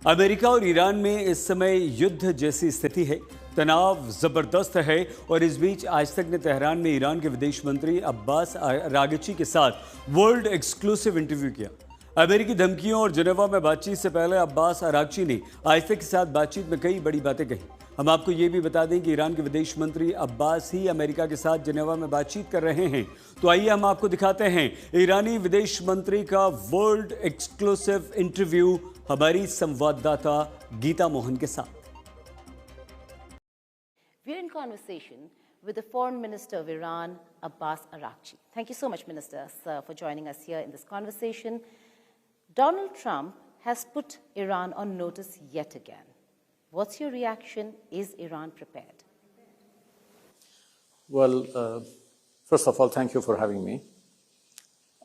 America और Iran में इस समय युद्ध जैसी स्थिति है। तनाव जबरदस्त है और इस बीच आज तक ने तेहरान में ईरान के विदेश मंत्री अब्बास अरागची के साथ वर्ल्ड एक्सक्लूसिव इंटरव्यू किया। अमेरिकी धमकियों और जिनेवा में बातचीत से पहले अब्बास अरागची ने आज तक के साथ बातचीत में कई बड़ी बातें कही। हम आपको ये भी बता दें कि ईरान के विदेश मंत्री अब्बास ही अमेरिका के साथ जिनेवा में बातचीत कर रहे हैं। तो आइए हम आपको दिखाते हैं ईरानी विदेश मंत्री का वर्ल्ड एक्सक्लूसिव इंटरव्यू हमारी संवाददाता गीता मोहन के साथ। We're in conversation with the Foreign Minister of Iran, Abbas Araghchi. Thank you so much, Minister, sir, for joining us here in this conversation. Donald Trump has put Iran on notice yet again. What's your reaction? Is Iran prepared? Well, first of all, thank you for having me.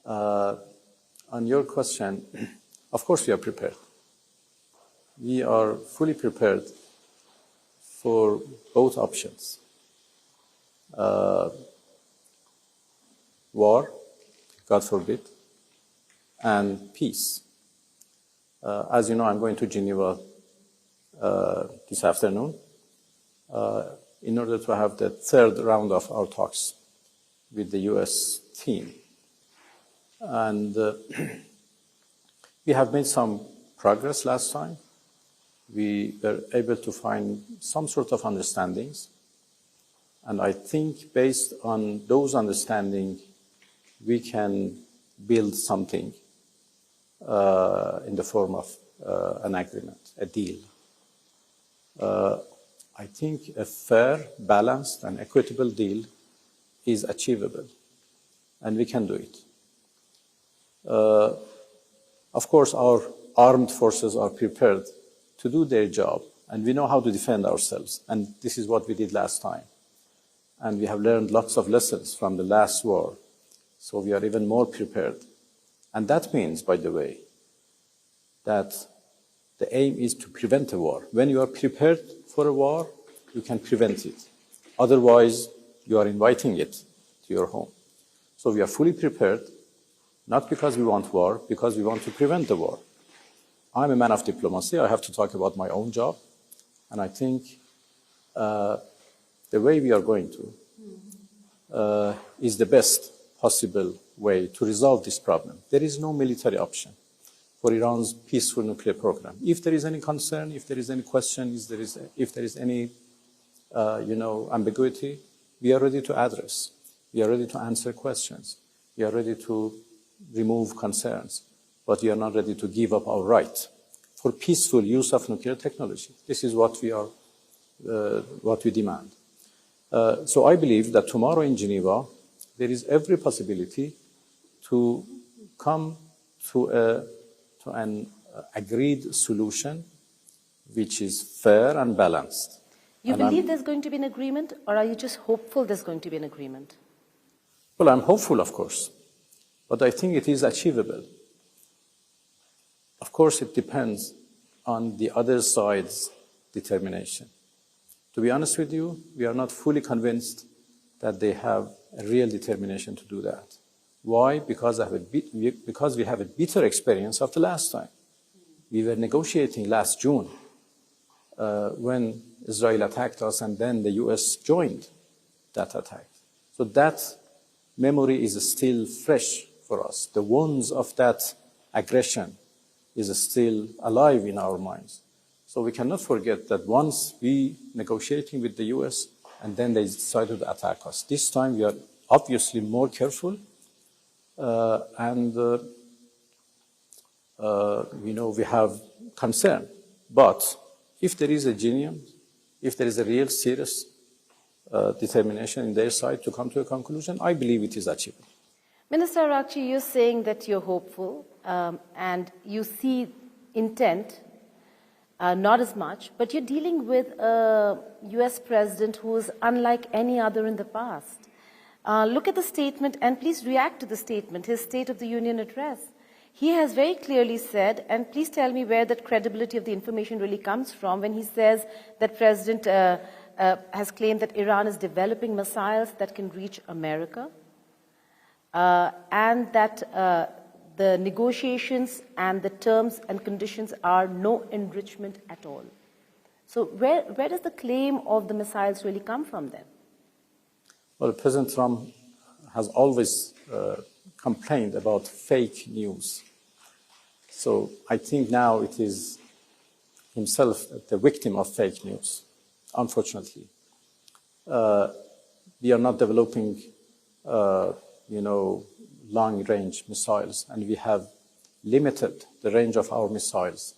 On your question, of course we are prepared. We are fully prepared for both options. War, God forbid, and peace. As you know, I'm going to Geneva this afternoon in order to have the third round of our talks with the US team. And we have made some progress last time. We were able to find some sort of understandings. And I think based on those understandings, we can build something in the form of an agreement, a deal. I think a fair, balanced, and equitable deal is achievable, and we can do it. Of course, our armed forces are prepared to do their job, and we know how to defend ourselves, and this is what we did last time. And we have learned lots of lessons from the last war, so we are even more prepared. And that means, by the way, that the aim is to prevent a war. When you are prepared for a war, you can prevent it. Otherwise, you are inviting it to your home. So we are fully prepared, not because we want war, because we want to prevent the war. I'm a man of diplomacy. I have to talk about my own job. And I think the way we are going to is the best possible way to resolve this problem. There is no military option for Iran's peaceful nuclear program. If there is any concern, if there is any question, if there is any ambiguity, we are ready to address. We are ready to answer questions. We are ready to remove concerns, but we are not ready to give up our right for peaceful use of nuclear technology. This is what we demand. So I believe that tomorrow in Geneva, there is every possibility to come to an agreed solution which is fair and balanced. You believe there's going to be an agreement, or are you just hopeful there's going to be an agreement? Well, I'm hopeful, of course, but I think it is achievable. Of course, it depends on the other side's determination. To be honest with you, we are not fully convinced that they have a real determination to do that. Why? Because we have a bitter experience of the last time. We were negotiating last June when Israel attacked us, and then the US joined that attack. So that memory is still fresh for us. The wounds of that aggression is still alive in our minds. So we cannot forget that once we negotiating with the US, and then they decided to attack us. This time we are obviously more careful, and we have concern. But if there is a genuine, if there is a real serious determination in their side to come to a conclusion, I believe it is achievable. Minister Araghchi, you're saying that you're hopeful and you see intent, not as much, but you're dealing with a US president who is unlike any other in the past. Look at the statement and please react to the statement, his State of the Union address. He has very clearly said, and please tell me where that credibility of the information really comes from, when he says that President has claimed that Iran is developing missiles that can reach America, and that the negotiations and the terms and conditions are no enrichment at all. So where does the claim of the missiles really come from then? Well, President Trump has always complained about fake news. So I think now it is himself the victim of fake news, unfortunately. We are not developing, long-range missiles, and we have limited the range of our missiles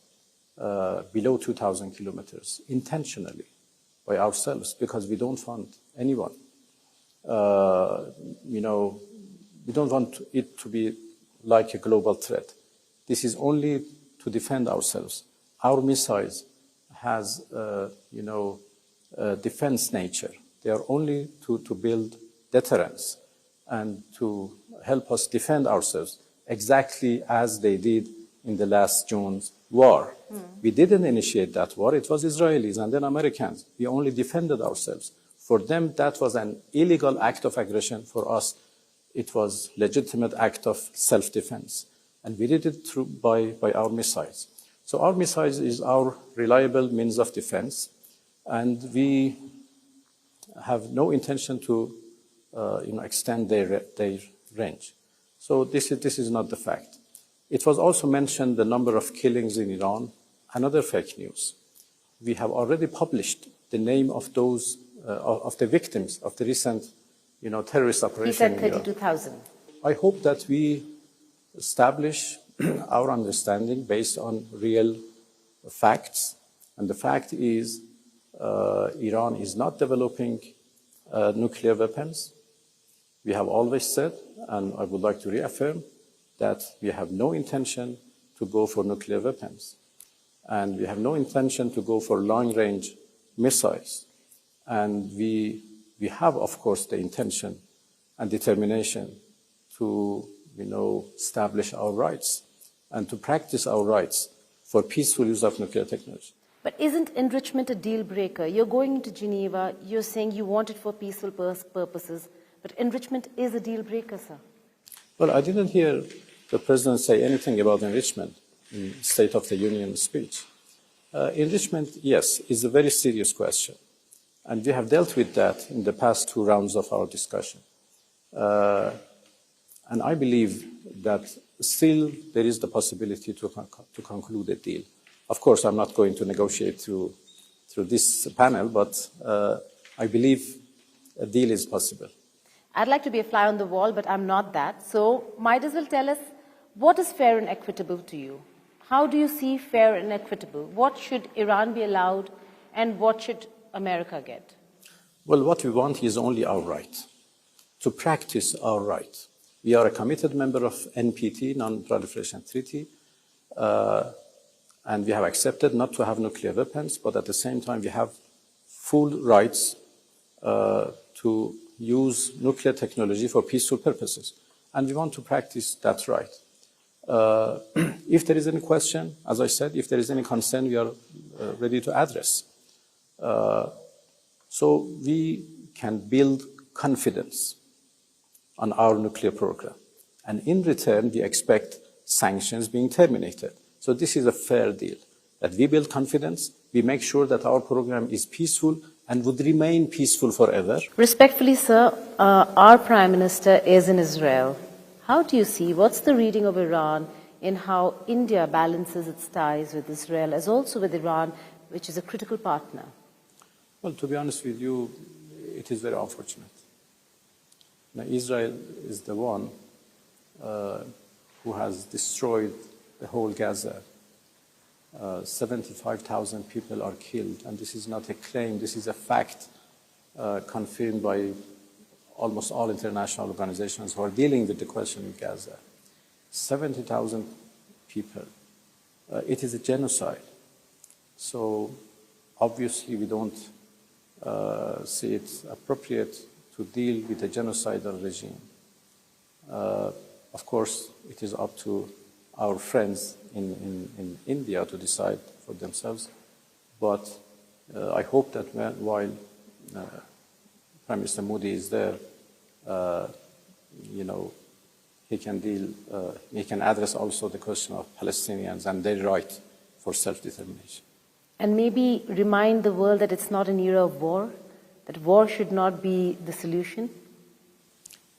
below 2,000 kilometers intentionally by ourselves because we don't want anyone. We don't want it to be like a global threat. This is only to defend ourselves. Our missiles has, defense nature. They are only to build deterrence and to help us defend ourselves, exactly as they did in the last June's war. We didn't initiate that war. It was Israelis and then Americans. We only defended ourselves. For them, that was an illegal act of aggression. For us, it was a legitimate act of self-defense. And we did it by our missiles. So our missiles is our reliable means of defense. And we have no intention to extend their range. So this is not the fact. It was also mentioned the number of killings in Iran, another fake news. We have already published the name of those of the victims of the recent terrorist operation. He said 32,000. I hope that we establish our understanding based on real facts. And the fact is Iran is not developing nuclear weapons. We have always said, and I would like to reaffirm, that we have no intention to go for nuclear weapons. And we have no intention to go for long-range missiles. And we have, of course, the intention and determination to, establish our rights and to practice our rights for peaceful use of nuclear technology. But isn't enrichment a deal breaker? You're going into Geneva, you're saying you want it for peaceful purposes, but enrichment is a deal breaker, sir. Well, I didn't hear the President say anything about enrichment in State of the Union speech. Enrichment, yes, is a very serious question. And we have dealt with that in the past two rounds of our discussion. And I believe that still there is the possibility to conclude a deal. Of course, I'm not going to negotiate through this panel, but I believe a deal is possible. I'd like to be a fly on the wall, but I'm not that. So might as well tell us, what is fair and equitable to you? How do you see fair and equitable? What should Iran be allowed and what should America get? Well, what we want is only our right, to practice our right. We are a committed member of NPT, Non-Proliferation Treaty, and we have accepted not to have nuclear weapons, but at the same time we have full rights to use nuclear technology for peaceful purposes. And we want to practice that right. If there is any question, as I said, if there is any concern, we are ready to address. So we can build confidence on our nuclear program. And in return, we expect sanctions being terminated. So this is a fair deal, that we build confidence, we make sure that our program is peaceful and would remain peaceful forever. Respectfully, sir, our Prime Minister is in Israel. How do you see, what's the reading of Iran in how India balances its ties with Israel as also with Iran, which is a critical partner? Well, to be honest with you, it is very unfortunate. Now, Israel is the one who has destroyed the whole Gaza. 75,000 people are killed, and this is not a claim, this is a fact confirmed by almost all international organizations who are dealing with the question in Gaza. 70,000 people. It is a genocide. So obviously we don't see it appropriate to deal with a genocidal regime. Of course, it is up to our friends in India to decide for themselves. But I hope that while Prime Minister Modi is there, he can he can address also the question of Palestinians and their right for self-determination. And maybe remind the world that it's not an era of war, that war should not be the solution?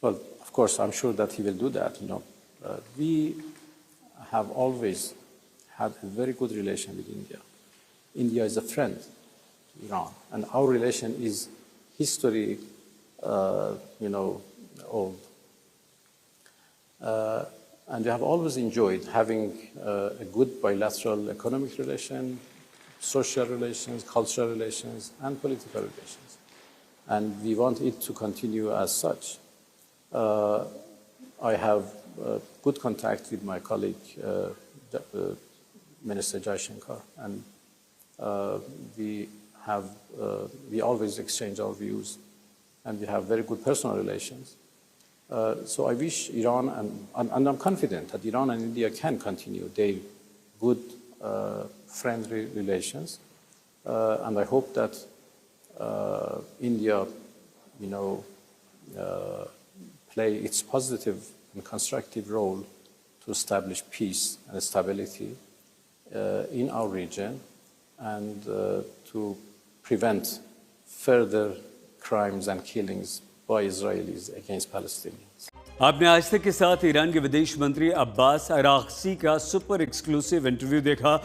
Well, of course, I'm sure that he will do that. We have always had a very good relation with India. India is a friend to Iran, and our relation is history, old. And we have always enjoyed having a good bilateral economic relation, social relations, cultural relations, and political relations. And we want it to continue as such. I have good contact with my colleague, Minister Jaishankar, and we always exchange our views, and we have very good personal relations. So I wish Iran, and I'm confident that Iran and India can continue their good, friendly relations. And I hope that India, play its positive and constructive role to establish peace and stability in our region and to prevent further crimes and killings by Israelis against Palestinians. आपने आज तक के साथ Iran के विदेश मंत्री Abbas Araghchi का super exclusive interview देखा।